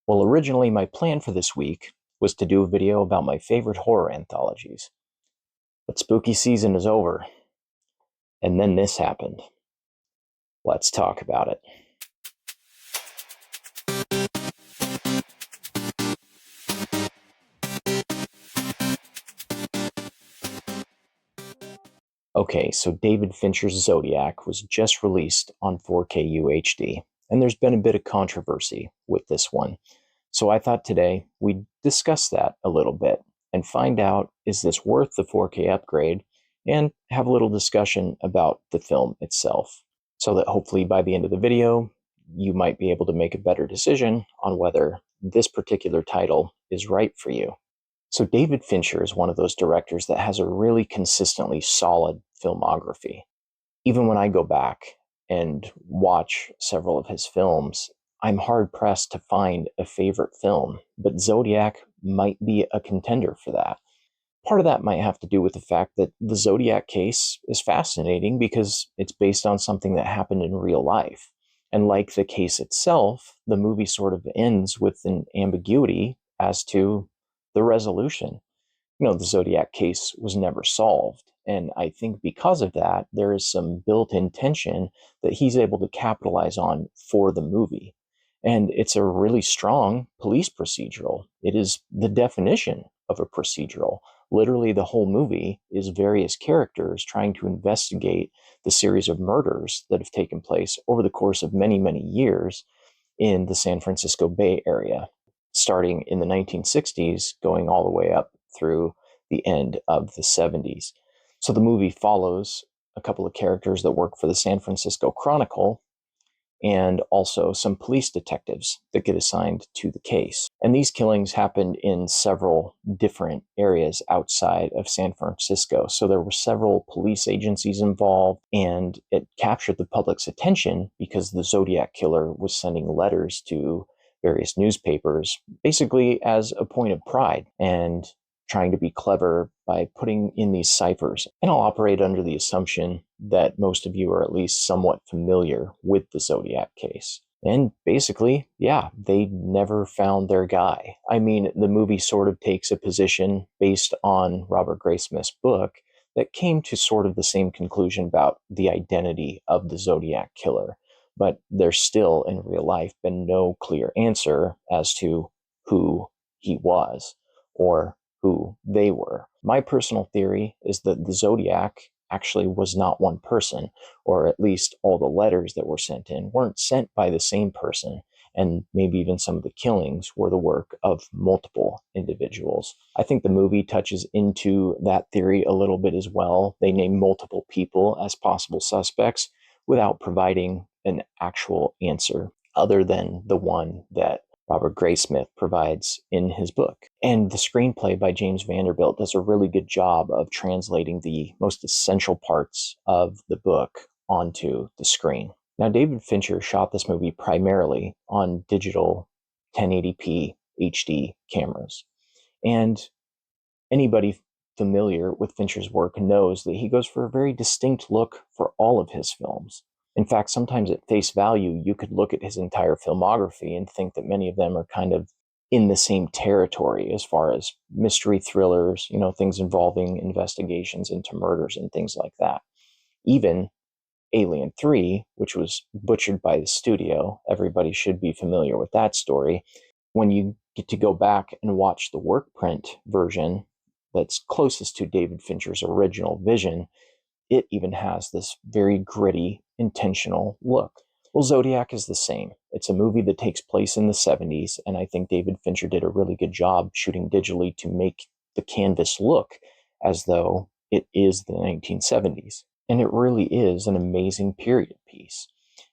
Well, originally my plan for this week was to do a video about my favorite horror anthologies. But spooky season is over, and then this happened. Let's talk about it. Okay, so David Fincher's Zodiac was just released on 4K UHD, and there's been a bit of controversy with this one. So I thought today we'd discuss that a little bit and find out, is this worth the 4K upgrade, and have a little discussion about the film itself, so that hopefully by the end of the video you might be able to make a better decision on whether this particular title is right for you. So David Fincher is one of those directors that has a really consistently solid filmography. Even when I go back and watch several of his films, I'm hard pressed to find a favorite film, but Zodiac might be a contender for that. Part of that might have to do with the fact that the Zodiac case is fascinating because it's based on something that happened in real life. And like the case itself, the movie sort of ends with an ambiguity as to the resolution. The Zodiac case was never solved. And I think because of that, there is some built in tension that he's able to capitalize on for the movie. And it's a really strong police procedural. It is the definition of a procedural. Literally, the whole movie is various characters trying to investigate the series of murders that have taken place over the course of many, many years in the San Francisco Bay Area, starting in the 1960s, going all the way up through the end of the 70s. So the movie follows a couple of characters that work for the San Francisco Chronicle and also some police detectives that get assigned to the case. And these killings happened in several different areas outside of San Francisco. So there were several police agencies involved, and it captured the public's attention because the Zodiac killer was sending letters to various newspapers, basically as a point of pride and trying to be clever by putting in these ciphers. And I'll operate under the assumption that most of you are at least somewhat familiar with the Zodiac case. And basically, yeah, they never found their guy. I mean, the movie sort of takes a position based on Robert Graysmith's book that came to sort of the same conclusion about the identity of the Zodiac killer. But there's still, in real life, been no clear answer as to who he was or who they were. My personal theory is that the Zodiac actually was not one person, or at least all the letters that were sent in weren't sent by the same person, and maybe even some of the killings were the work of multiple individuals. I think the movie touches into that theory a little bit as well. They name multiple people as possible suspects without providing an actual answer other than the one that Robert Graysmith provides in his book. And the screenplay by James Vanderbilt does a really good job of translating the most essential parts of the book onto the screen. Now, David Fincher shot this movie primarily on digital 1080p HD cameras. And anybody familiar with Fincher's work knows that he goes for a very distinct look for all of his films. In fact, sometimes at face value, you could look at his entire filmography and think that many of them are kind of in the same territory as far as mystery thrillers, things involving investigations into murders and things like that. Even Alien 3, which was butchered by the studio, everybody should be familiar with that story. When you get to go back and watch the work print version that's closest to David Fincher's original vision, it even has this very gritty, intentional look. Well, Zodiac is the same. It's a movie that takes place in the 70s, and I think David Fincher did a really good job shooting digitally to make the canvas look as though it is the 1970s. And it really is an amazing period piece.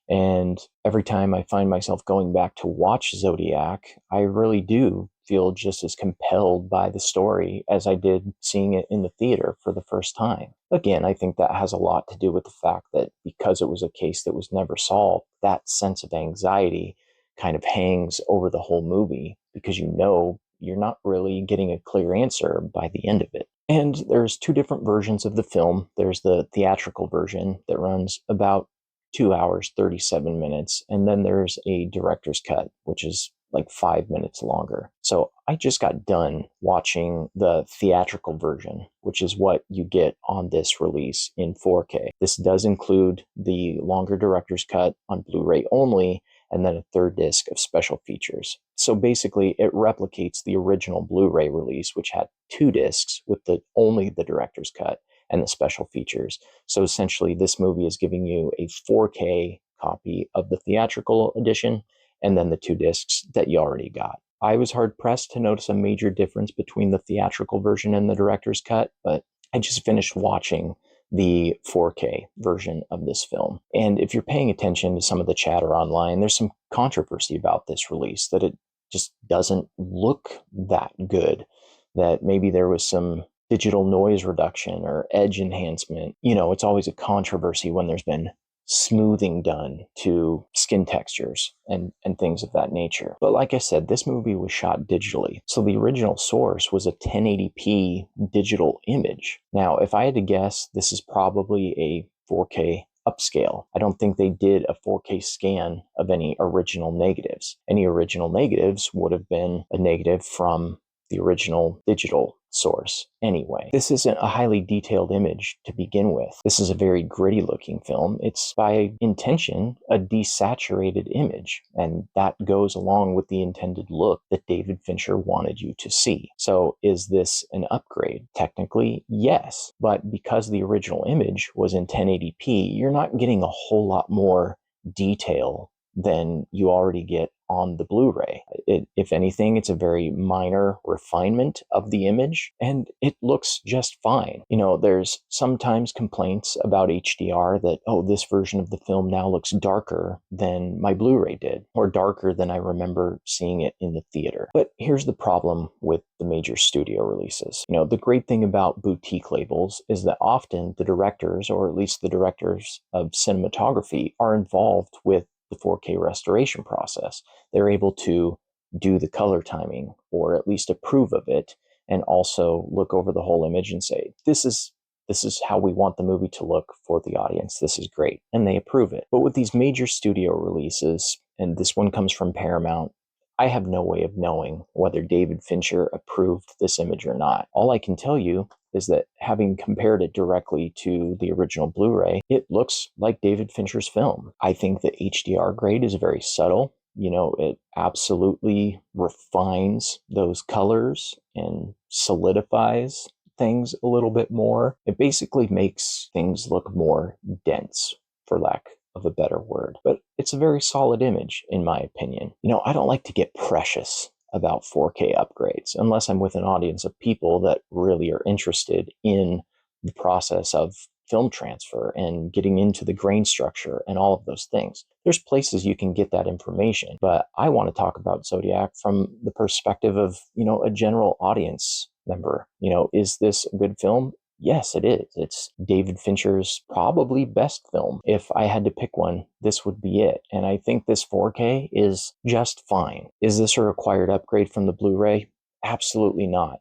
And every time I find myself going back to watch Zodiac, I really do feel just as compelled by the story as I did seeing it in the theater for the first time. Again, I think that has a lot to do with the fact that because it was a case that was never solved, that sense of anxiety kind of hangs over the whole movie because you're not really getting a clear answer by the end of it. And there's two different versions of the film. There's the theatrical version that runs about 2 hours, 37 minutes. And then there's a director's cut, which is like 5 minutes longer. So I just got done watching the theatrical version, which is what you get on this release in 4K. This does include the longer director's cut on Blu-ray only, and then a third disc of special features. So basically, it replicates the original Blu-ray release, which had 2 discs with only the director's cut and the special features. So essentially, this movie is giving you a 4K copy of the theatrical edition and then the 2 discs that you already got. I was hard pressed to notice a major difference between the theatrical version and the director's cut, but I just finished watching the 4K version of this film. And if you're paying attention to some of the chatter online, there's some controversy about this release, that it just doesn't look that good, that maybe there was some digital noise reduction or edge enhancement. It's always a controversy when there's been smoothing done to skin textures and things of that nature. But like I said, this movie was shot digitally. So the original source was a 1080p digital image. Now, if I had to guess, this is probably a 4K upscale. I don't think they did a 4K scan of any original negatives. Any original negatives would have been a negative from the original digital source anyway. This isn't a highly detailed image to begin with. This is a very gritty looking film. It's by intention a desaturated image, and that goes along with the intended look that David Fincher wanted you to see. So is this an upgrade? Technically, yes, but because the original image was in 1080p, you're not getting a whole lot more detail than you already get on the Blu-ray. If anything, it's a very minor refinement of the image, and it looks just fine. There's sometimes complaints about HDR that, oh, this version of the film now looks darker than my Blu-ray did, or darker than I remember seeing it in the theater. But here's the problem with the major studio releases. The great thing about boutique labels is that often the directors, or at least the directors of cinematography, are involved with the 4K restoration process. They're able to do the color timing, or at least approve of it, and also look over the whole image and say, this is how we want the movie to look for the audience. This is great. And they approve it. But with these major studio releases, and this one comes from Paramount, I have no way of knowing whether David Fincher approved this image or not. All I can tell you is that having compared it directly to the original Blu-ray, it looks like David Fincher's film. I think the HDR grade is very subtle. It absolutely refines those colors and solidifies things a little bit more. It basically makes things look more dense, for lack of a better word. But it's a very solid image, in my opinion. I don't like to get precious about 4K upgrades unless I'm with an audience of people that really are interested in the process of film transfer and getting into the grain structure and all of those things. There's places you can get that information, but I want to talk about Zodiac from the perspective of, a general audience member. Is this a good film? Yes, it is. It's David Fincher's probably best film. If I had to pick one, this would be it. And I think this 4K is just fine. Is this a required upgrade from the Blu-ray? Absolutely not.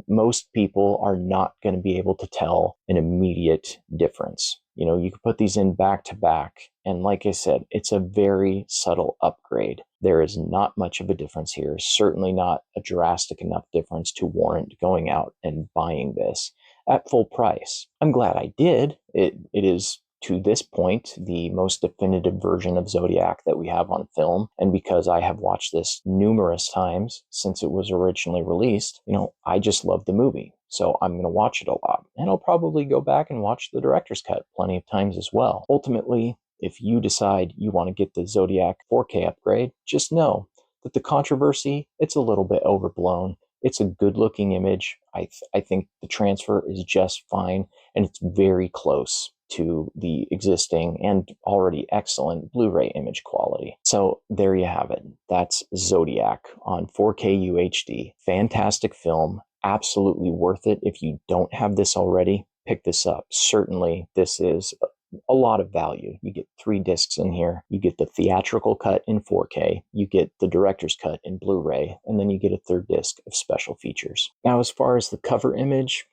Most people are not going to be able to tell an immediate difference. You could put these in back to back, and like I said, it's a very subtle upgrade. There is not much of a difference here, certainly not a drastic enough difference to warrant going out and buying this at full price. I'm glad I did. It is, to this point, the most definitive version of Zodiac that we have on film. And because I have watched this numerous times since it was originally released, I just love the movie. So I'm going to watch it a lot. And I'll probably go back and watch the director's cut plenty of times as well. Ultimately, if you decide you want to get the Zodiac 4K upgrade, just know that the controversy, it's a little bit overblown. It's a good looking image. I think the transfer is just fine, and it's very close to the existing and already excellent Blu-ray image quality. So there you have it. That's Zodiac on 4K UHD. Fantastic film. Absolutely worth it. If you don't have this already, pick this up. Certainly, this is a lot of value. You get 3 discs in here. You get the theatrical cut in 4K. You get the director's cut in Blu-ray, and then you get a third disc of special features. Now, as far as the cover image,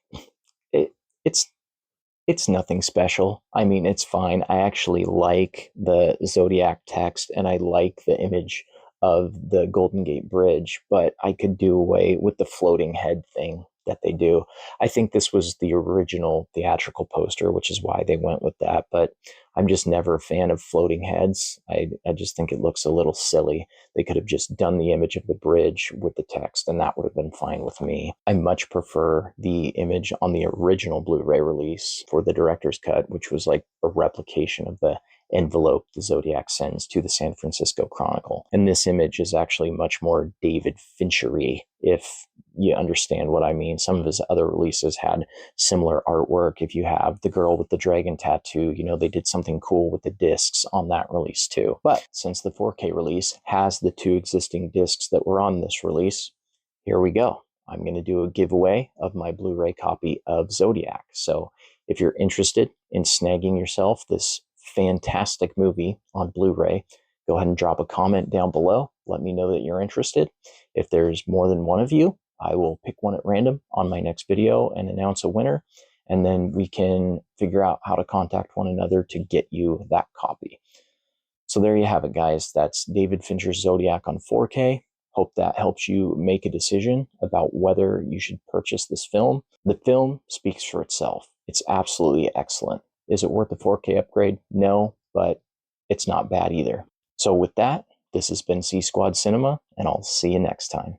it's nothing special. I mean, it's fine. I actually like the Zodiac text, and I like the image of the Golden Gate Bridge, but I could do away with the floating head thing that they do. I think this was the original theatrical poster, which is why they went with that. But I'm just never a fan of floating heads. I just think it looks a little silly. They could have just done the image of the bridge with the text, and that would have been fine with me. I much prefer the image on the original Blu-ray release for the director's cut, which was like a replication of the envelope the Zodiac sends to the San Francisco Chronicle. And this image is actually much more David Fincher-y, if you understand what I mean. Some of his other releases had similar artwork. If you have the girl with the dragon tattoo, they did something cool with the discs on that release too. But since the 4K release has the 2 existing discs that were on this release, here we go. I'm going to do a giveaway of my Blu-ray copy of Zodiac. So if you're interested in snagging yourself this fantastic movie on Blu-ray, go ahead and drop a comment down below. Let me know that you're interested. If there's more than one of you, I will pick one at random on my next video and announce a winner. And then we can figure out how to contact one another to get you that copy. So there you have it, guys. That's David Fincher's Zodiac on 4K. Hope that helps you make a decision about whether you should purchase this film. The film speaks for itself. It's absolutely excellent. Is it worth the 4K upgrade? No, but it's not bad either. So with that, this has been C Squad Cinema, and I'll see you next time.